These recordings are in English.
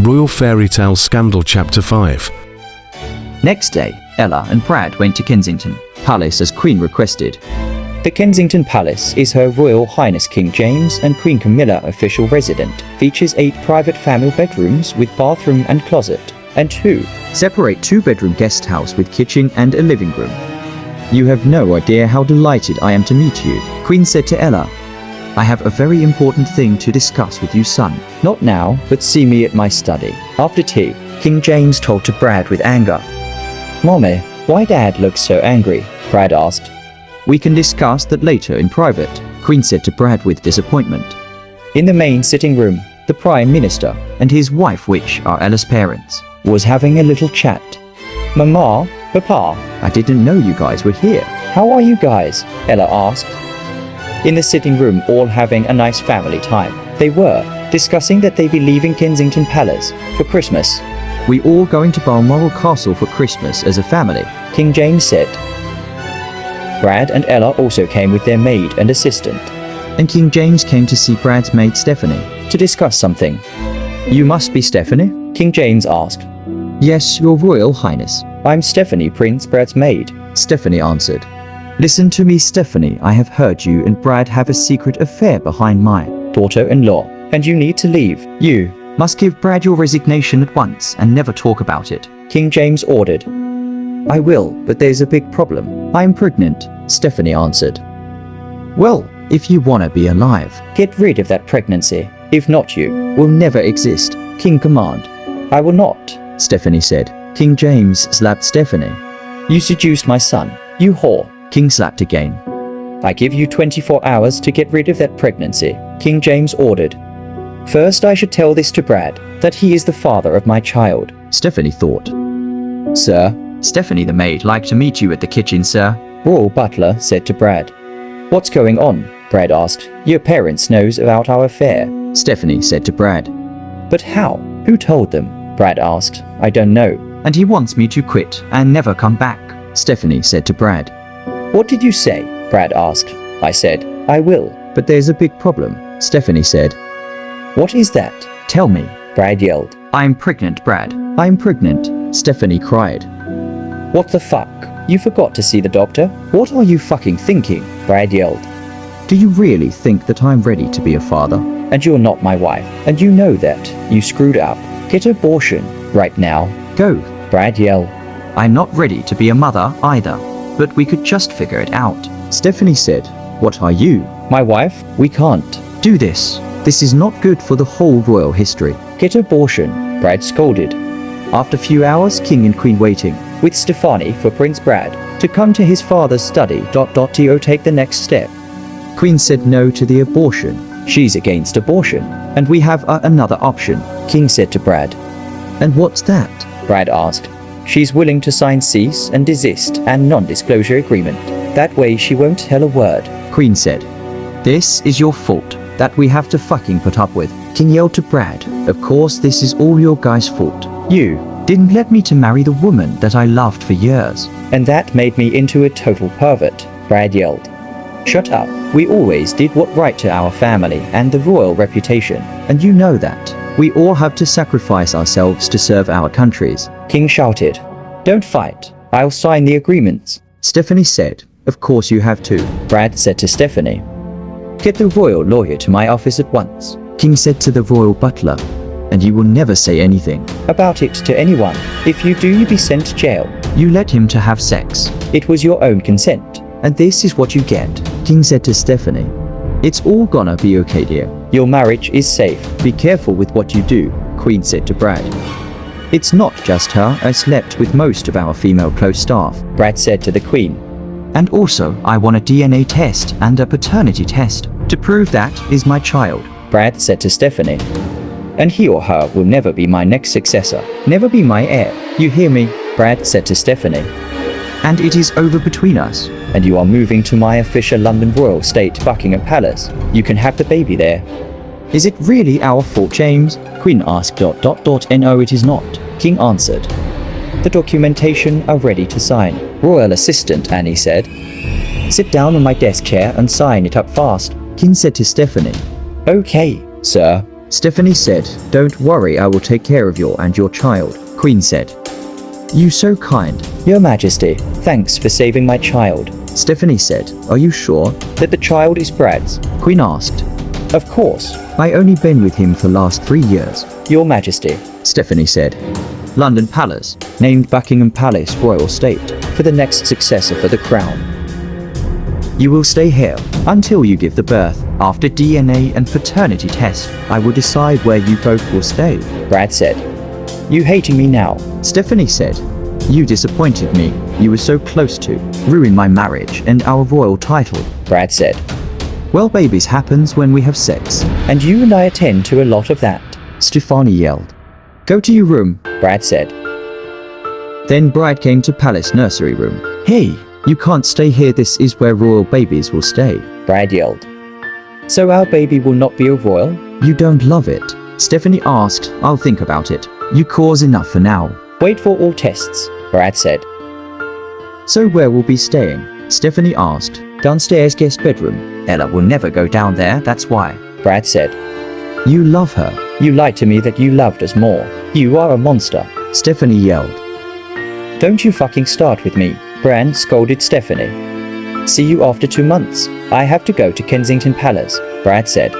Royal Fairy Tale Scandal Chapter 5. Next day, Ella and Brad went to Kensington Palace as Queen requested. The Kensington Palace is Her Royal Highness King James and Queen Camilla official resident, features 8 private family bedrooms with bathroom and closet, and 2 separate 2-bedroom guest house with kitchen and a living room. You have no idea how delighted I am to meet you, Queen said to Ella. I have a very important thing to discuss with you, son. Not now, but see me at my study. After tea, King James told to Brad with anger. Mommy, why Dad looks so angry? Brad asked. We can discuss that later in private, Queen said to Brad with disappointment. In the main sitting room, the Prime Minister and his wife, which are Ella's parents, was having a little chat. Mama, Papa, I didn't know you guys were here. How are you guys? Ella asked. In the sitting room, all having a nice family time, they were discussing that they'd be leaving Kensington Palace for Christmas. We all going to Balmoral Castle for Christmas as a family, King James said. Brad and Ella also came with their maid and assistant. And King James came to see Brad's maid Stephanie to discuss something. You must be Stephanie? King James asked. Yes, Your Royal Highness. I'm Stephanie, Prince Brad's maid, Stephanie answered. Listen to me, Stephanie. I have heard you and Brad have a secret affair behind my daughter-in-law, and you need to leave. You must give Brad your resignation at once and never talk about it, King James ordered. I will, but there's a big problem. I'm pregnant, Stephanie answered. Well, if you want to be alive, get rid of that pregnancy. If not, you will never exist, King commanded. I will not, Stephanie said. King James slapped Stephanie. You seduced my son, you whore. King slapped again. I give you 24 hours to get rid of that pregnancy, King James ordered. First, I should tell this to Brad, that he is the father of my child, Stephanie thought. Sir, Stephanie the maid like to meet you at the kitchen, sir, Royal Butler said to Brad. What's going on? Brad asked. Your parents knows about our affair, Stephanie said to Brad. But how? Who told them? Brad asked. I don't know. And he wants me to quit and never come back, Stephanie said to Brad. What did you say? Brad asked. I said, I will. But there's a big problem, Stephanie said. What is that? Tell me, Brad yelled. I'm pregnant, Brad. I'm pregnant, Stephanie cried. What the fuck? You forgot to see the doctor? What are you fucking thinking? Brad yelled. Do you really think that I'm ready to be a father? And you're not my wife, and you know that. You screwed up. Get abortion, right now. Go, Brad yelled. I'm not ready to be a mother either, but we could just figure it out, Stephanie said. What are you? My wife? We can't do this. This is not good for the whole royal history. Get abortion, Brad scolded. After a few hours, King and Queen waiting with Stephanie for Prince Brad to come to his father's study. To take the next step. Queen said no to the abortion. She's against abortion. And we have another option, King said to Brad. And what's that? Brad asked. She's willing to sign cease and desist and non-disclosure agreement. That way she won't tell a word, Queen said. This is your fault that we have to fucking put up with, King yelled to Brad. Of course this is all your guys' fault. You didn't let me to marry the woman that I loved for years. And that made me into a total pervert, Brad yelled. Shut up. We always did what right to our family and the royal reputation. And you know that. We all have to sacrifice ourselves to serve our countries, King shouted. Don't fight. I'll sign the agreements, Stephanie said. Of course you have to, Brad said to Stephanie. Get the royal lawyer to my office at once, King said to the royal butler. And you will never say anything about it to anyone. If you do, you'll be sent to jail. You let him to have sex. It was your own consent. And this is what you get, King said to Stephanie. It's all gonna be okay, dear. Your marriage is safe. Be careful with what you do, Queen said to Brad. It's not just her. I slept with most of our female close staff, Brad said to the Queen. And also, I want a DNA test and a paternity test to prove that is my child, Brad said to Stephanie. And he or her will never be my next successor, never be my heir. You hear me? Brad said to Stephanie. And it is over between us. And you are moving to my official London Royal State Buckingham Palace. You can have the baby there. Is it really our fault, James? Queen asked. No, it is not, King answered. The documentation are ready to sign, Royal Assistant Annie said. Sit down on my desk chair and sign it up fast, King said to Stephanie. Okay, sir, Stephanie said, "Don't worry, I will take care of you and your child." Queen said, "You so kind." Your Majesty, thanks for saving my child. Stephanie said, "Are you sure?" That the child is Brad's. Queen asked, Of course. "I only been with him for last 3 years." Your Majesty. Stephanie said, "London Palace, named Buckingham Palace Royal State, For the next successor for the crown. you will stay here until you give the birth. After DNA and paternity test, I will decide where you both will stay." Brad said. You hating me now? Stephanie said, "You disappointed me. You were so close to ruin my marriage and our royal title." Brad said. "Well, babies happens when we have sex." And you and I attend to a lot of that. Stephanie yelled, "Go to your room." Brad said. Then Bride came to palace nursery room. "Hey, you can't stay here. This is where royal babies will stay." Brad yelled. So our baby will not be a royal? "You don't love it?" Stephanie asked. "I'll think about it. You cause enough for now." Wait for all tests, Brad said. "So where will be staying?" Stephanie asked. "Downstairs guest bedroom. Ella will never go down there, that's why." Brad said. "You love her." You lied to me that you loved us more. You are a monster. Stephanie yelled. Don't you fucking start with me, Bran scolded Stephanie. See you after 2 months. I have to go to Kensington Palace, Brad said.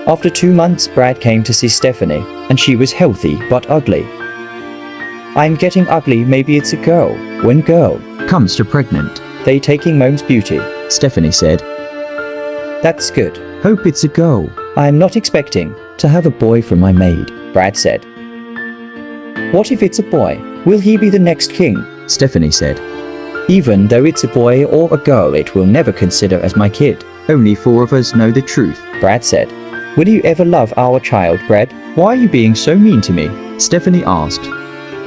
After 2 months, Brad came to see Stephanie, and she was healthy but ugly. I'm getting ugly, maybe it's a girl. When girl comes to pregnant, they taking mom's beauty, Stephanie said. That's good. Hope it's a girl. I'm not expecting to have a boy from my maid, Brad said. What if it's a boy? Will he be the next king? Stephanie said. Even though it's a boy or a girl, it will never consider as my kid. Only 4 of us know the truth, Brad said. Will you ever love our child, Brad? Why are you being so mean to me? Stephanie asked.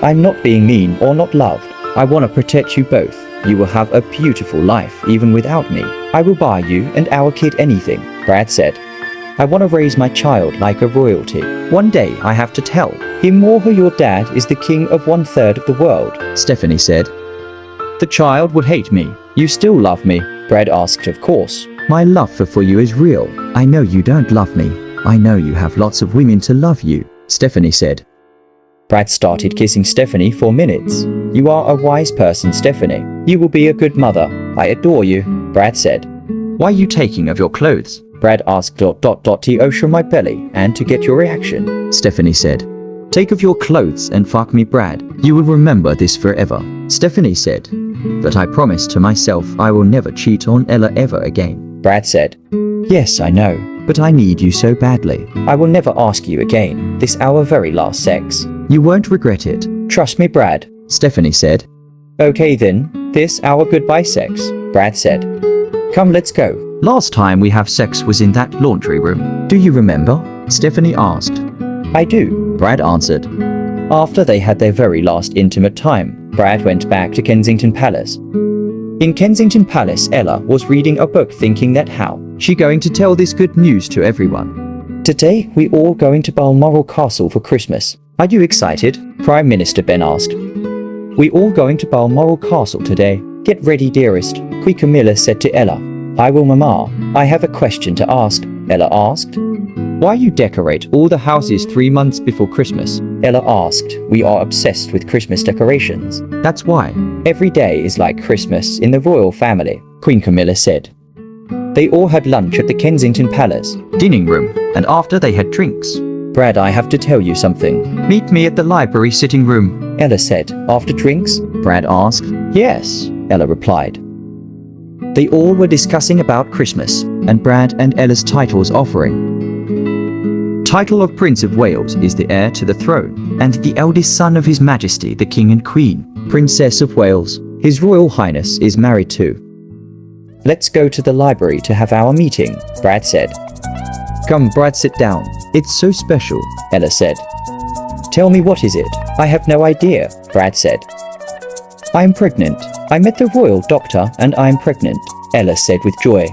I'm not being mean or not loved. I want to protect you both. You will have a beautiful life even without me. I will buy you and our kid anything, Brad said. I want to raise my child like a royalty. One day I have to tell him or her your dad is the king of 1/3 of the world, Stephanie said. The child would hate me. You still love me? Brad asked, of course. My love for you is real. I know you don't love me. I know you have lots of women to love you, Stephanie said. Brad started kissing Stephanie for minutes. You are a wise person, Stephanie. You will be a good mother. I adore you, Brad said. Why are you taking of your clothes? Brad asked ... to ocean my belly and to get your reaction. Stephanie said. Take of your clothes and fuck me, Brad. You will remember this forever. Stephanie said. But I promise to myself I will never cheat on Ella ever again. Brad said. Yes, I know. But I need you so badly. I will never ask you again. This our very last sex. You won't regret it. Trust me, Brad, Stephanie said. Okay then, this our goodbye sex, Brad said. Come, let's go. Last time we have sex was in that laundry room. Do you remember? Stephanie asked. I do, Brad answered. After they had their very last intimate time, Brad went back to Kensington Palace. In Kensington Palace, Ella was reading a book thinking that how she going to tell this good news to everyone. Today, we all going to Balmoral Castle for Christmas. Are you excited? Prime Minister Ben asked. We all going to Balmoral Castle today. Get ready, dearest, Queen Camilla said to Ella. I will, Mama. I have a question to ask, Ella asked. Why you decorate all the houses 3 months before Christmas? Ella asked. We are obsessed with Christmas decorations. That's why. Every day is like Christmas in the royal family, Queen Camilla said. They all had lunch at the Kensington Palace dining room, and after they had drinks. Brad, I have to tell you something. Meet me at the library sitting room, Ella said. After drinks? Brad asked. Yes, Ella replied. They all were discussing about Christmas, and Brad and Ella's titles offering. Title of Prince of Wales is the heir to the throne, and the eldest son of His Majesty the King and Queen, Princess of Wales. His Royal Highness is married to. Let's go to the library to have our meeting, Brad said. Come, Brad, sit down. It's so special, Ella said. Tell me, what is it? I have no idea, Brad said. I am pregnant. I met the royal doctor and I am pregnant, Ella said with joy.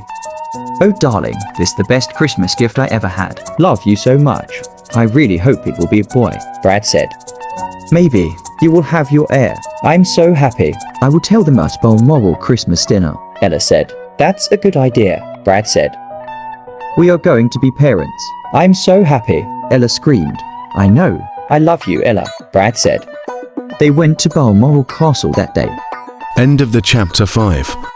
Oh darling, this is the best Christmas gift I ever had. Love you so much. I really hope it will be a boy, Brad said. Maybe. You will have your heir. I'm so happy. I will tell them at Balmoral Christmas dinner, Ella said. That's a good idea, Brad said. We are going to be parents. I'm so happy. Ella screamed. I know. I love you, Ella, Brad said. They went to Balmoral Castle that day. End of the chapter 5.